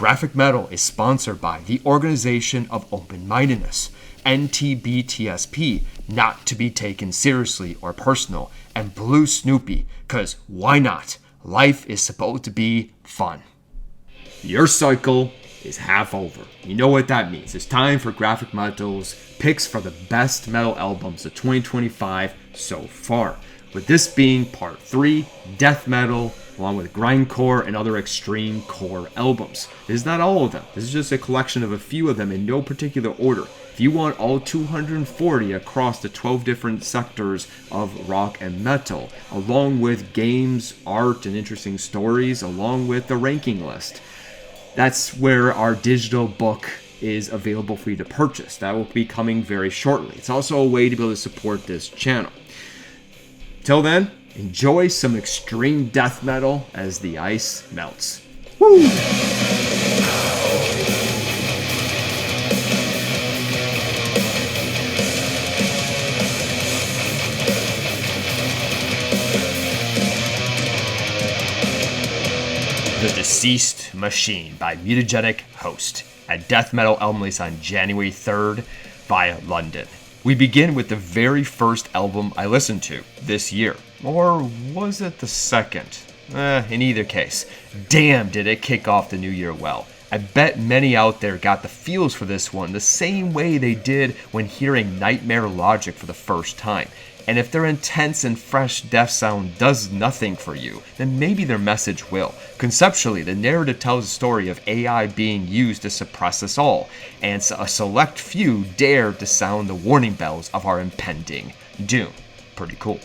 Graphic Metal is sponsored by the Organization of Open-Mindedness, NTBTSP, not to be taken seriously or personal, and Blue Snoopy, cause why not? Life is supposed to be fun. Your cycle is half over. You know what that means. It's time for Graphic Metal's picks for the best metal albums of 2025 so far. With this being part 3, Death Metal, along with Grindcore and other extreme core albums. This is not all of them. This is just a collection of a few of them in no particular order. If you want all 240 across the 12 different sectors of rock and metal, along with games, art, and interesting stories, along with the ranking list, that's where our digital book is available for you to purchase. That will be coming very shortly. It's also a way to be able to support this channel. Till then, enjoy some extreme death metal as the ice melts. Woo! The Deceased Machine by Mutagenic Host, a death metal album released on January 3rd via London. We begin with the very first album I listened to this year. Or was it the second? In either case, damn did it kick off the new year well. I bet many out there got the feels for this one the same way they did when hearing Nightmare Logic for the first time. And if their intense and fresh death sound does nothing for you, then maybe their message will. Conceptually, the narrative tells a story of AI being used to suppress us all, and a select few dare to sound the warning bells of our impending doom. Pretty cool.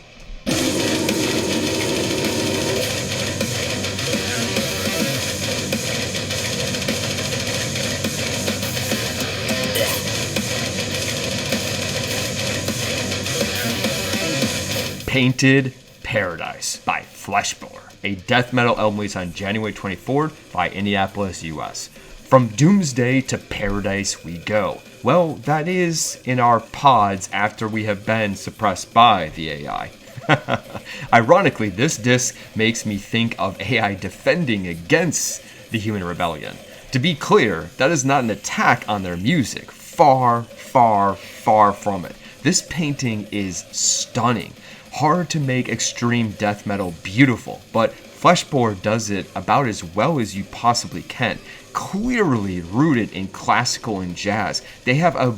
Painted Paradise by Fleshbore, a death metal album released on January 24th by Indianapolis, US. From doomsday to paradise we go. Well, that is in our pods after we have been suppressed by the AI. Ironically, this disc makes me think of AI defending against the human rebellion. To be clear, that is not an attack on their music. Far, far, far from it. This painting is stunning. Hard to make extreme death metal beautiful, but Fleshbore does it about as well as you possibly can. Clearly rooted in classical and jazz, they have a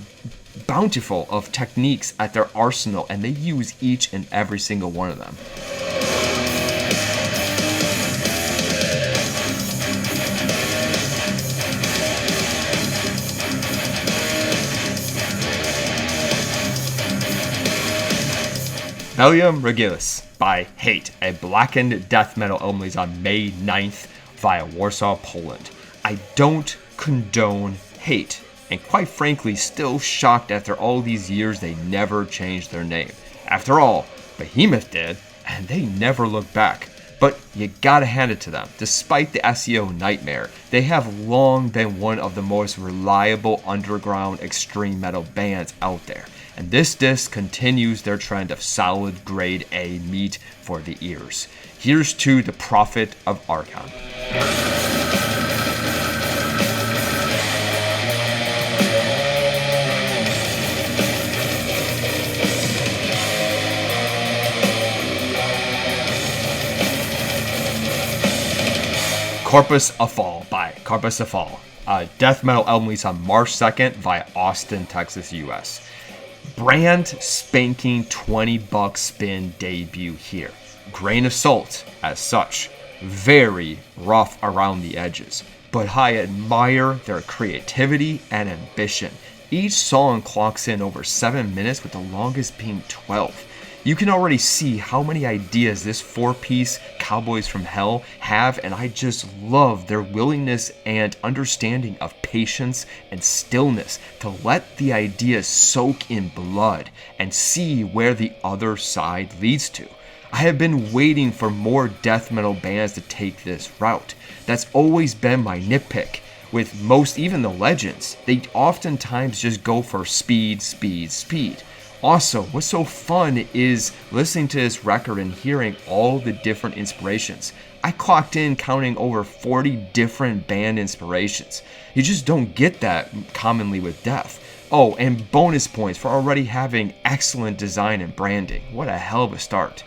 bountiful of techniques at their arsenal, and they use each and every single one of them. Helium Regulus by Hate, a blackened death metal album released on May 9th via Warsaw, Poland. I don't condone hate, and quite frankly still shocked after all these years they never changed their name. After all, Behemoth did, and they never looked back. But you gotta hand it to them. Despite the SEO nightmare, they have long been one of the most reliable underground extreme metal bands out there. And this disc continues their trend of solid grade A meat for the ears. Here's to the Prophet of Archon. Corpus of Fall by Corpus of Fall, a death metal album released on March 2nd via Austin, Texas, US. Brand spanking $20 spin debut here. Grain of salt as such. Very rough around the edges. But I admire their creativity and ambition. Each song clocks in over 7 minutes, with the longest being 12. You can already see how many ideas this 4-piece Cowboys from Hell have, and I just love their willingness and understanding of patience and stillness to let the ideas soak in blood and see where the other side leads to. I have been waiting for more death metal bands to take this route. That's always been my nitpick. With most, even the legends, they oftentimes just go for speed, speed, speed. Also, what's so fun is listening to this record and hearing all the different inspirations. I clocked in counting over 40 different band inspirations. You just don't get that commonly with Death. Oh, and bonus points for already having excellent design and branding. What a hell of a start.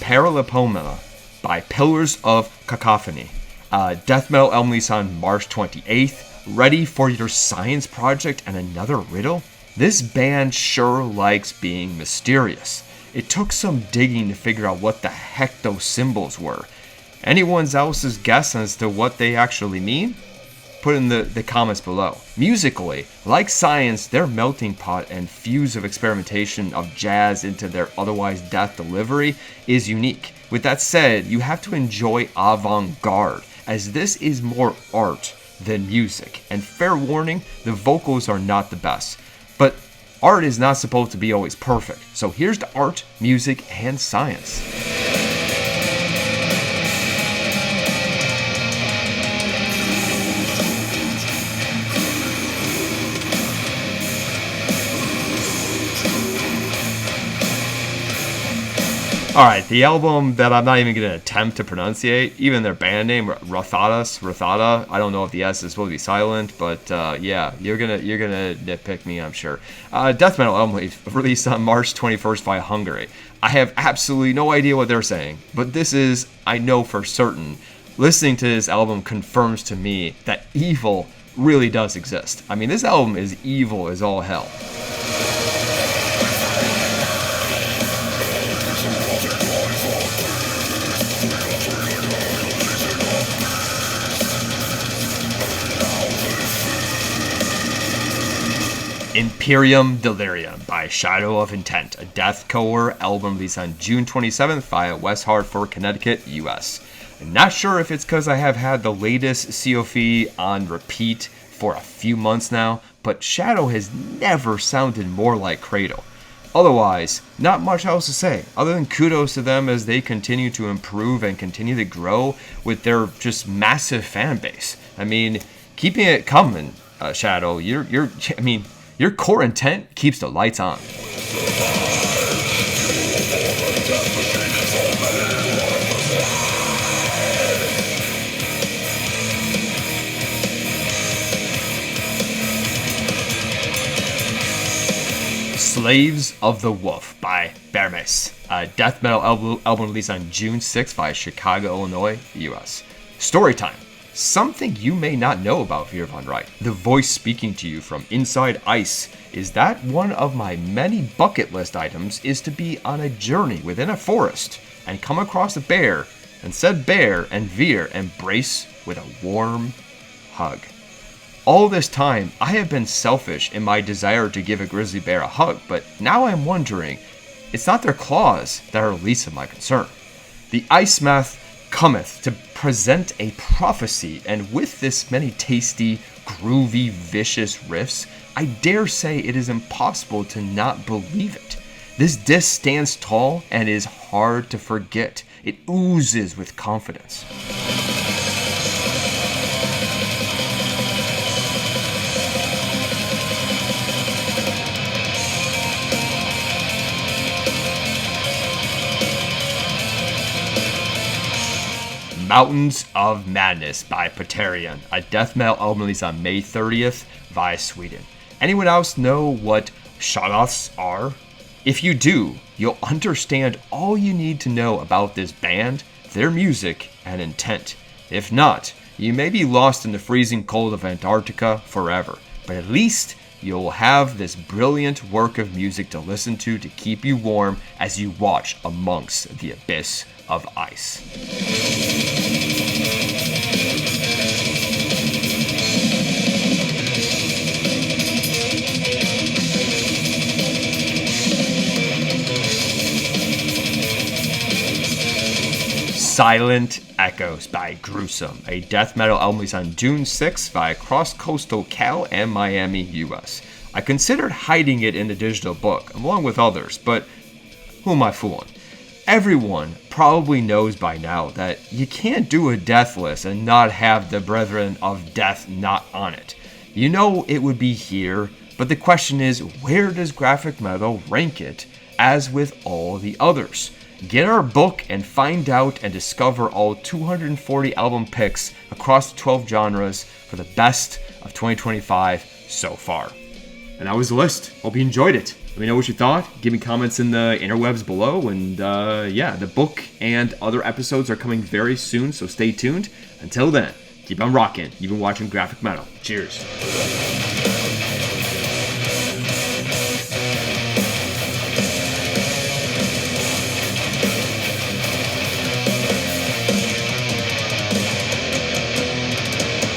Paralipoma by Pillars of Cacophony. Death Metal album released on March 28th. Ready for your science project and another riddle? This band sure likes being mysterious. It took some digging to figure out what the heck those symbols were. Anyone else's guess as to what they actually mean? Put in the comments below. Musically, like science, their melting pot and fuse of experimentation of jazz into their otherwise death delivery is unique. With that said, you have to enjoy avant-garde, as this is more art than music. And fair warning, the vocals are not the best. But art is not supposed to be always perfect. So here's the art, music, and science. Alright, the album that I'm not even going to attempt to pronunciate, even their band name, Rathada, I don't know if the S is supposed to be silent, but yeah, you're gonna nitpick me, I'm sure. Death Metal album released on March 21st by Hungary. I have absolutely no idea what they're saying, but this is, I know for certain, listening to this album confirms to me that evil really does exist. I mean, this album is evil as all hell. Imperium Delirium by Shadow of Intent, a Deathcore album released on June 27th via West Hartford, Connecticut, US. I'm not sure if it's because I have had the latest COV on repeat for a few months now, but Shadow has never sounded more like Cradle. Otherwise, not much else to say, other than kudos to them as they continue to improve and continue to grow with their just massive fan base. I mean, keeping it coming, Shadow, your core intent keeps the lights on. Slaves of the Wolf by Bermes, a death metal album released on June 6th by Chicago, Illinois, US. Storytime. Something you may not know about Veer Von Wright. The voice speaking to you from inside ice is that one of my many bucket list items is to be on a journey within a forest and come across a bear, and said bear and Veer embrace with a warm hug. All this time, I have been selfish in my desire to give a grizzly bear a hug, but now I'm wondering, it's not their claws that are least of my concern. The Ice Math cometh to present a prophecy, and with this many tasty, groovy, vicious riffs, I dare say it is impossible to not believe it. This disc stands tall and is hard to forget. It oozes with confidence. Mountains of Madness by Patarian, a death metal album released on May 30th via Sweden. Anyone else know what Shaloths are? If you do, you'll understand all you need to know about this band, their music, and intent. If not, you may be lost in the freezing cold of Antarctica forever, but at least you'll have this brilliant work of music to listen to keep you warm as you watch amongst the abyss of ice. Silent Echoes by Gruesome, a death metal album released on June 6th via Cross Coastal Cal and Miami, US. I considered hiding it in a digital book, along with others, but who am I fooling? Everyone probably knows by now that you can't do a death list and not have the Brethren of Death not on it. You know it would be here, but the question is, where does Graphic Metal rank it, as with all the others? Get our book and find out and discover all 240 album picks across the 12 genres for the best of 2025 so far. And that was the list. Hope you enjoyed it. Let me know what you thought. Give me comments in the interwebs below. And the book and other episodes are coming very soon, so stay tuned. Until then, keep on rocking. You've been watching Graphic Metal. Cheers.